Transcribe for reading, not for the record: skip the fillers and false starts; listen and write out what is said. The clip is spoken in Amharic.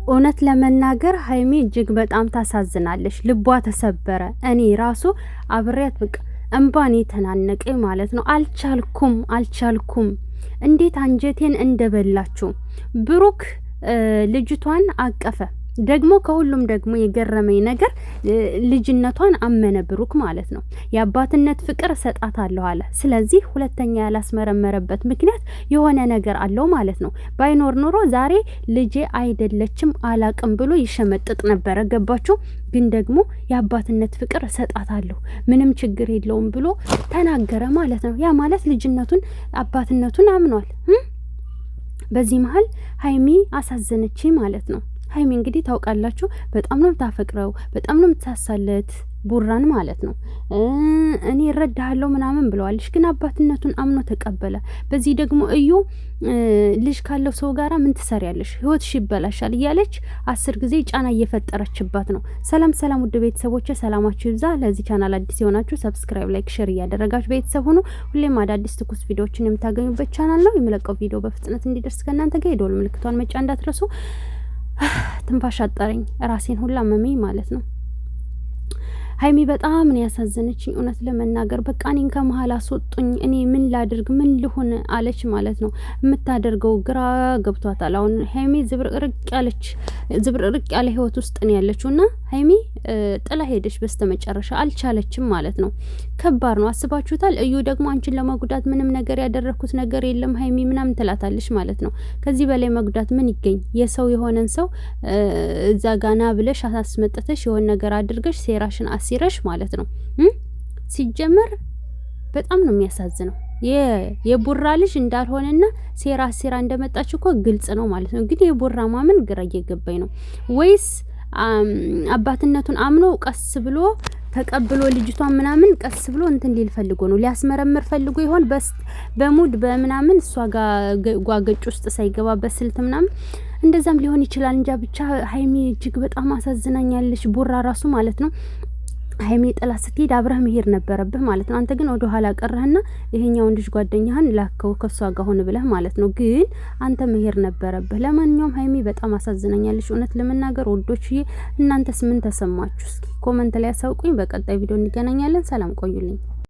እውነት ለመናገር ሀይሚ እጅግ በጣም ታሳዝናለች። ልቧ ተሰበረ። እኔ ራሱ አብሬያት በቃ እንባኔ ተናነቀኝ ማለት ነው። አልቻልኩም። እንዴት አንጀቴን እንደበላችሁ። ብሩክ ልጅቷን አቀፈ። ደግሞ ከሁሉም ደግሞ የገረመኝ ነገር ልጅነቷን አመነ ብሩክ ማለት ነው። የአባትነት ፍቅር እሰጣታለሁ አለ። ስለዚህ ሁለተኛ ያላስመረመረበት ምክንያት የሆነ ነገር አለው ማለት ነው። ባይኖር ኖሮ ዛሬ ልጄ አይደለችም አላቅም ብሎ ይሸመጥጥ ነበረ። ገባችሁ? ግን ደግሞ የአባትነት ፍቅር እሰጣታለሁ ምንም ችግር የለውም ብሎ ተናገረ ማለት ነው። ያ ማለት ልጅነቱን አባትነቱን አምኗል። በዚህ መሀል ሀይሚ አሳዘነች ማለት ነው። ሀይሚ እንግዲህ ታውቃላችሁ በጣም ነው የምታፈቅረው፣ በጣም ነው የምትሳሳለት ቡራን ማለት ነው። እኔ እረዳሃለሁ ምናምን ብለዋለች፣ ግን አባትነቱን አምኖ ተቀበለ። በዚህ ደግሞ እዩ ልጅ ካለው ሰው ጋራ ምን ትሰሪያለሽ? ህይወትሽ ይበላሻል እያለች 10 ጊዜ ጫና እየፈጠረችባት ነው። ሰላም ውድ ቤተሰቦች ሰላማችሁ ይብዛ። ለዚህ ቻናል አዲስ የሆናችሁ ሰብስክራይብ፣ ላይክ፣ ሼር እያደረጋችሁ ቤተሰብ ሁኑ። ሁሌም አዳዲስ ትኩስ ቪዲዮዎችን የምታገኙበት ቻናል ነው። የምለቀው ቪዲዮ በፍጥነት እንዲደርስ ከእናንተ ጋር የደወል ምልክቷን መጫን እንዳትረሱ። ትንፋሽ አጠረኝ፣ ራሴን ሁላ መመኝ ማለት ነው። ሀይሚ በጣም ነው ያሳዘነችኝ እውነት ለመናገር። በቃ እኔን ከመሀል አስወጡኝ፣ እኔ ምን ላድርግ ምን ልሆን አለች ማለት ነው። የምታደርገው ግራ ገብቷታል። አሁን ሀይሚ ዝብርቅርቅ ያለ ህይወት ውስጥ ነው ያለችው እና ሀይሚ ጥላ ሄደች በስተመጨረሻ አልቻለችም ማለት ነው። ከባድ ነው። አስባችሁታል? እዩ ደግሞ አንቺን ለመጉዳት ምንም ነገር ያደረኩት ነገር የለም ሀይሚ ምናምን ትላታለች ማለት ነው። ከዚህ በላይ መጉዳት ምን ይገኝ? የሰው የሆነን ሰው እዛ ጋና ብለሽ አስመጥተሽ የሆነ ነገር አድርገሽ ሴራሽን አሲረሽ ማለት ነው። ሲጀመር በጣም ነው የሚያሳዝነው። የቡራ ልጅ እንዳልሆነና ሴራ እንደመጣች እኮ ግልጽ ነው ማለት ነው። ግን የቡራ ማመን ግራ እየገባኝ ነው። ወይስ አባትነቱን አምኖ ቀስ ብሎ ተቀብሎ ልጅቷን ምናምን ቀስ ብሎ እንትን ሊል ፈልጎ ነው፣ ሊያስመረምር ፈልጎ ይሆን? በሙድ በምናምን እሷ ጋር ጓገጭ ውስጥ ሳይገባ በስልት ምናምን እንደዛም ሊሆን ይችላል። እንጃ ብቻ ሀይሚ እጅግ በጣም አሳዝናኛለች። ቡራ ራሱ ማለት ነው ሀይሚ ጥላ ስትሄድ አብረህ መሄድ ነበረብህ ማለት ነው። አንተ ግን ወደ ኋላ ቀረህና ይሄኛውን ልጅ ጓደኛህን ላከው ከሷ ጋር ሆነ ብለህ ማለት ነው። ግን አንተ መሄድ ነበረብህ። ለማንኛውም ሀይሚ በጣም አሳዝናኛለች እውነት ለመናገር ወዶችዬ። እናንተስ ምን ተሰማችሁ? እስኪ ኮመንት ላይ አሳውቁኝ። በቀጣይ ቪዲዮ እንገናኛለን። ሰላም ቆዩልኝ።